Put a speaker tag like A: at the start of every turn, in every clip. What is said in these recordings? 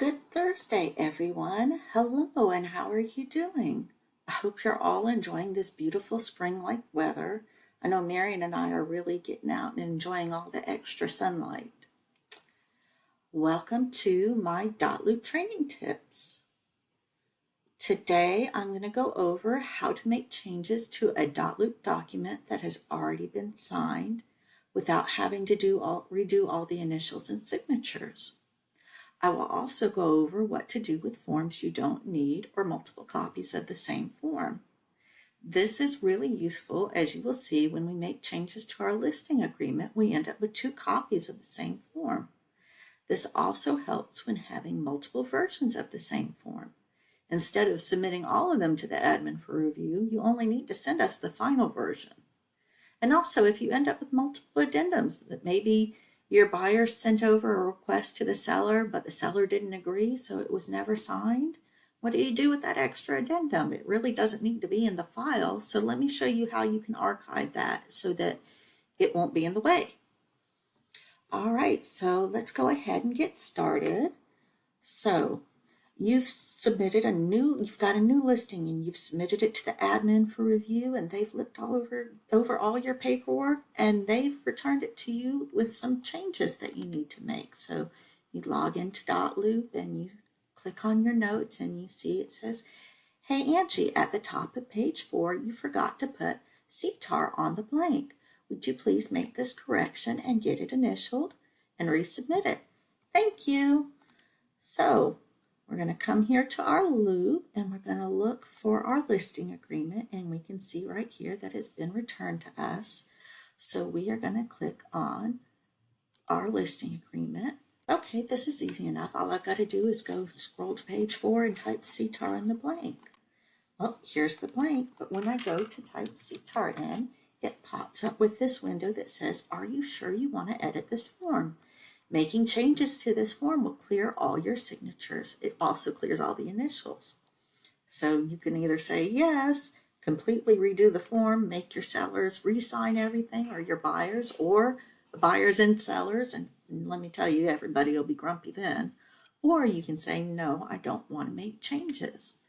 A: Good Thursday, everyone. Hello, and how are you doing? I hope you're all enjoying this beautiful spring-like weather. I know Marion and I are really getting out and enjoying all the extra sunlight. Welcome to my Dotloop training tips. Today, I'm going to go over how to make changes to a Dotloop document that has already been signed without having to redo all the initials and signatures. I will also go over what to do with forms you don't need or multiple copies of the same form. This is really useful, as you will see when we make changes to our listing agreement, we end up with 2 copies of the same form. This also helps when having multiple versions of the same form. Instead of submitting all of them to the admin for review, you only need to send us the final version. And also, if you end up with multiple addendums that maybe your buyer sent over a request to the seller, but the seller didn't agree, so it was never signed. What do you do with that extra addendum? It really doesn't need to be in the file, so let me show you how you can archive that so that it won't be in the way. All right, so let's go ahead and get started. So you've got a new listing and you've submitted it to the admin for review, and they've looked over all your paperwork and they've returned it to you with some changes that you need to make. So you log into Dotloop and you click on your notes and you see it says, "Hey Angie, at the top of page 4, you forgot to put CTAR on the blank. Would you please make this correction and get it initialed and resubmit it? Thank you." So we're going to come here to our loop and we're going to look for our listing agreement, and we can see right here that it's been returned to us. So we are going to click on our listing agreement. Okay, this is easy enough. All I've got to do is go scroll to page 4 and type CTAR in the blank. Well, here's the blank, but when I go to type CTAR in, it pops up with this window that says, "Are you sure you want to edit this form? Making changes to this form will clear all your signatures. It also clears all the initials." So you can either say yes, completely redo the form, make your sellers re-sign everything, or your buyers, or buyers and sellers, and let me tell you, everybody will be grumpy then. Or you can say, "No, I don't want to make changes."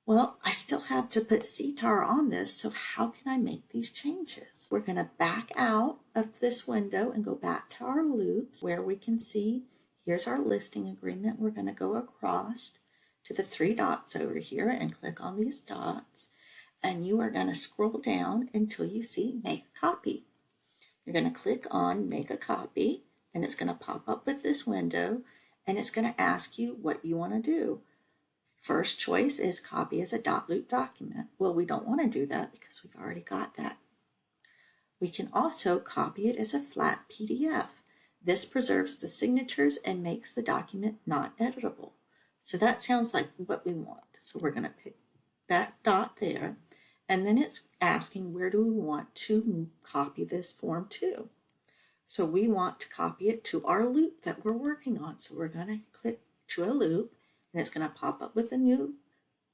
A: Well, I still have to put CTAR on this, so how can I make these changes? We're going to back out of this window and go back to our loops where we can see here's our listing agreement. We're going to go across to the 3 dots over here and click on these dots, and you are going to scroll down until you see Make a Copy. You're going to click on Make a Copy, and it's going to pop up with this window, and it's going to ask you what you want to do. First choice is copy as a Dotloop document. Well, we don't want to do that because we've already got that. We can also copy it as a flat PDF. This preserves the signatures and makes the document not editable. So that sounds like what we want. So we're going to pick that dot there, and then it's asking where do we want to copy this form to. So we want to copy it to our loop that we're working on. So we're going to click to a loop, and it's going to pop up with a new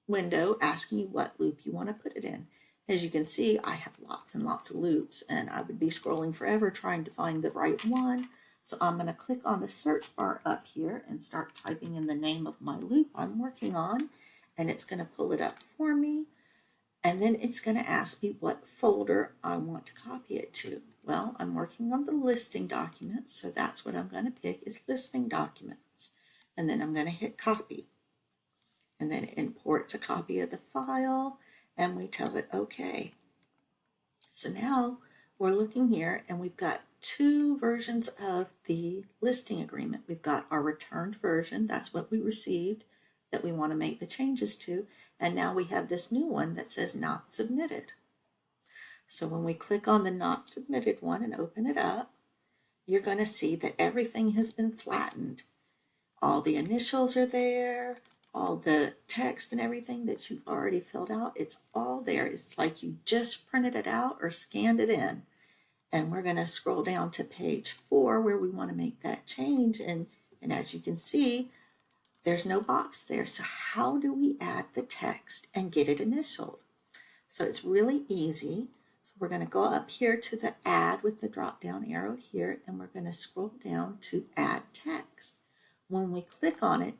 A: window asking you what loop you want to put it in. As you can see, I have lots and lots of loops, and I would be scrolling forever trying to find the right one. So I'm going to click on the search bar up here and start typing in the name of my loop I'm working on, and it's going to pull it up for me. And then it's going to ask me what folder I want to copy it to. Well, I'm working on the listing documents, so that's what I'm going to pick is listing documents. And then I'm going to hit copy. And then it imports a copy of the file, and we tell it OK. So now we're looking here, and we've got 2 versions of the listing agreement. We've got our returned version, that's what we received, that we want to make the changes to, and now we have this new one that says not submitted. So when we click on the not submitted one and open it up, you're going to see that everything has been flattened. All the initials are there, all the text and everything that you've already filled out, it's all there. It's like you just printed it out or scanned it in. And we're going to scroll down to page 4 where we want to make that change. And as you can see, there's no box there. So how do we add the text and get it initialed? So it's really easy. So we're going to go up here to the add with the drop down arrow here, and we're going to scroll down to add text. When we click on it,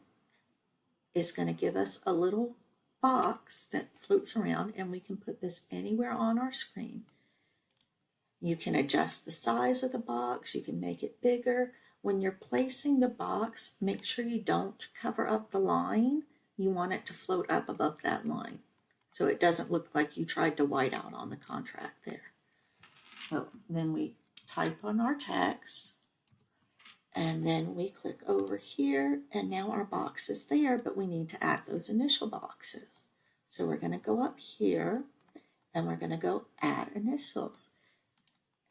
A: is going to give us a little box that floats around, and we can put this anywhere on our screen. You can adjust the size of the box, you can make it bigger. When you're placing the box, make sure you don't cover up the line. You want it to float up above that line, so it doesn't look like you tried to white out on the contract there. So then we type on our text, and then we click over here, and now our box is there, but we need to add those initial boxes. So we're going to go up here, and we're going to go add initials.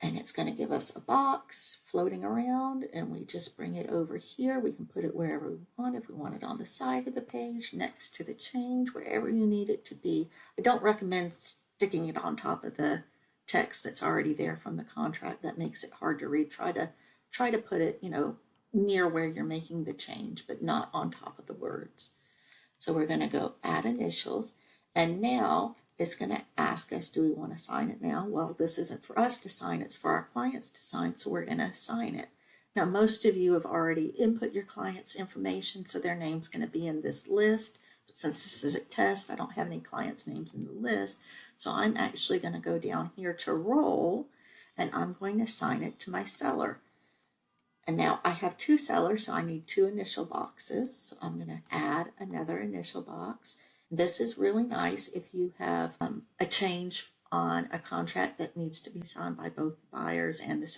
A: And it's going to give us a box floating around, and we just bring it over here. We can put it wherever we want. If we want it on the side of the page, next to the change, wherever you need it to be. I don't recommend sticking it on top of the text that's already there from the contract. That makes it hard to read. Try to put it, near where you're making the change, but not on top of the words. So we're going to go add initials, and now it's going to ask us, do we want to sign it now? Well, this isn't for us to sign, it's for our clients to sign, so we're going to sign it. Now, most of you have already input your client's information, so their name's going to be in this list. But since this is a test, I don't have any clients' names in the list, so I'm actually going to go down here to role, and I'm going to sign it to my seller. And now I have 2 sellers, so I need 2 initial boxes. So I'm going to add another initial box. This is really nice if you have a change on a contract that needs to be signed by both the buyers and needs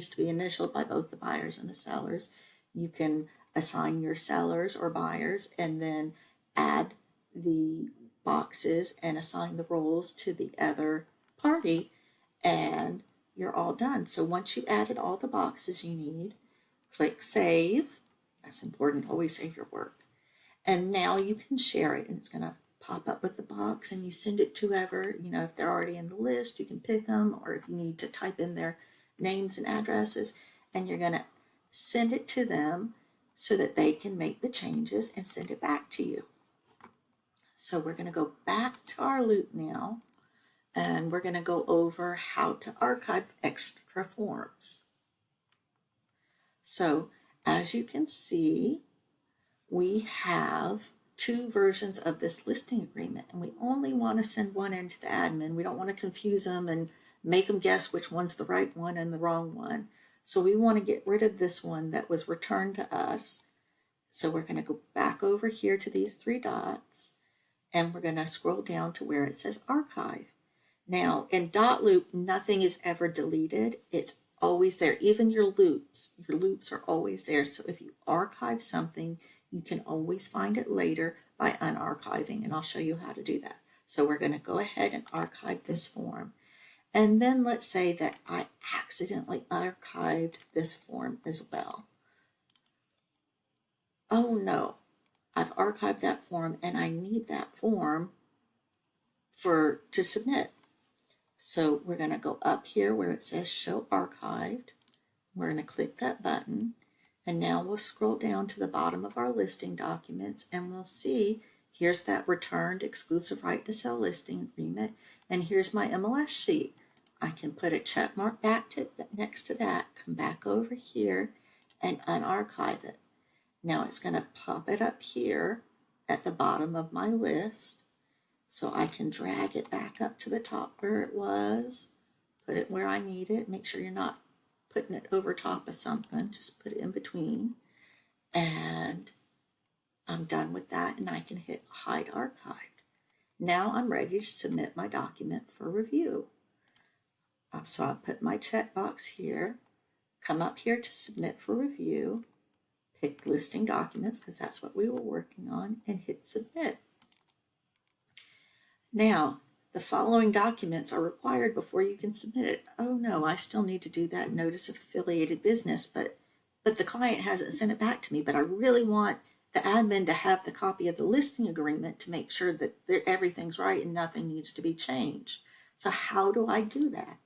A: to be initialed by both the buyers and the sellers. You can assign your sellers or buyers and then add the boxes and assign the roles to the other party, and you're all done. So once you've added all the boxes you need, click save. That's important, always save your work. And now you can share it, and it's going to pop up with the box, and you send it to whoever, if they're already in the list, you can pick them, or if you need to type in their names and addresses, and you're going to send it to them so that they can make the changes and send it back to you. So we're going to go back to our loop now, and we're going to go over how to archive extra forms. So as you can see, we have 2 versions of this listing agreement, and we only want to send one in to the admin. We don't want to confuse them and make them guess which one's the right one and the wrong one. So we want to get rid of this one that was returned to us. So we're going to go back over here to these 3 dots, and we're going to scroll down to where it says archive. Now, in Dotloop, nothing is ever deleted. It's always there. Even your loops are always there. So if you archive something, you can always find it later by unarchiving, and I'll show you how to do that. So we're going to go ahead and archive this form. And then let's say that I accidentally archived this form as well. Oh no, I've archived that form, and I need that form to submit. So we're going to go up here where it says show archived. We're going to click that button, and now we'll scroll down to the bottom of our listing documents, and we'll see here's that returned exclusive right to sell listing agreement, and here's my MLS sheet. I can put a check mark next to that, come back over here and unarchive it. Now it's going to pop it up here at the bottom of my list. So I can drag it back up to the top where it was, put it where I need it. Make sure you're not putting it over top of something, just put it in between. And I'm done with that, and I can hit hide archived. Now I'm ready to submit my document for review. So I'll put my checkbox here, come up here to submit for review, pick listing documents because that's what we were working on, and hit submit. Now, the following documents are required before you can submit it. Oh no, I still need to do that notice of affiliated business, but the client hasn't sent it back to me, but I really want the admin to have the copy of the listing agreement to make sure that everything's right and nothing needs to be changed. So how do I do that?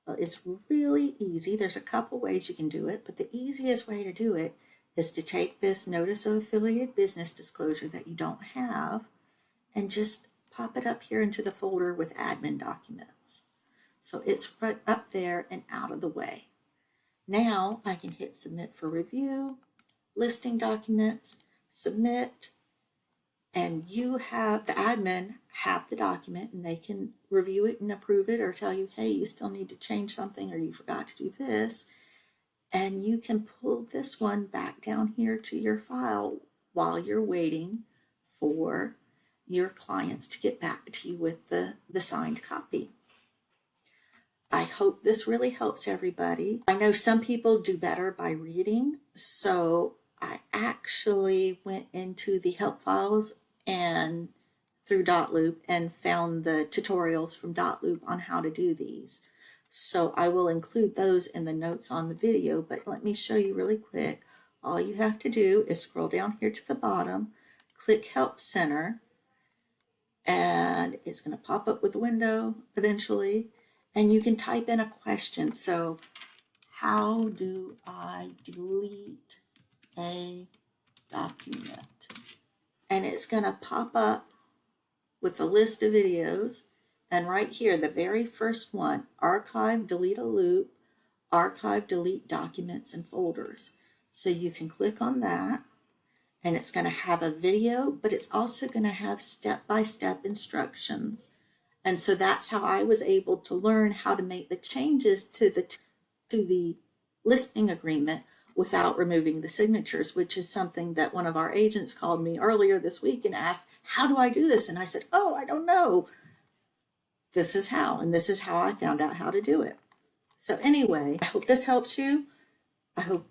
A: Well, it's really easy. There's a couple ways you can do it, but the easiest way to do it is to take this notice of affiliated business disclosure that you don't have and just pop it up here into the folder with admin documents. So it's right up there and out of the way. Now I can hit submit for review, listing documents, submit, and you have the admin have the document and they can review it and approve it or tell you, hey, you still need to change something or you forgot to do this. And you can pull this one back down here to your file while you're waiting for your clients to get back to you with the signed copy. I hope this really helps everybody. I know some people do better by reading, so I actually went into the help files and through Dotloop and found the tutorials from Dotloop on how to do these. So I will include those in the notes on the video, but let me show you really quick. All you have to do is scroll down here to the bottom, click Help Center, and it's going to pop up with a window eventually, and you can type in a question. So, how do I delete a document? And it's going to pop up with a list of videos. And right here, the very first one, archive, delete a loop, archive, delete documents and folders. So you can click on that and it's going to have a video, but it's also going to have step-by-step instructions. And so that's how I was able to learn how to make the changes to the listening agreement without removing the signatures, which is something that one of our agents called me earlier this week and asked, how do I do this? And I said, oh, I don't know. This is how, and this is how I found out how to do it. So anyway, I hope this helps you. I hope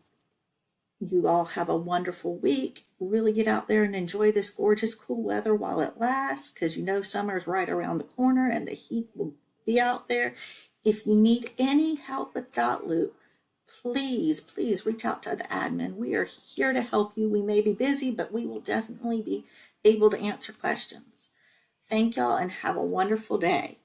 A: you all have a wonderful week. Really get out there and enjoy this gorgeous cool weather while it lasts, because you know summer is right around the corner and the heat will be out there. If you need any help with Dotloop, please reach out to the admin. We are here to help you. We may be busy, but we will definitely be able to answer questions. Thank y'all and have a wonderful day.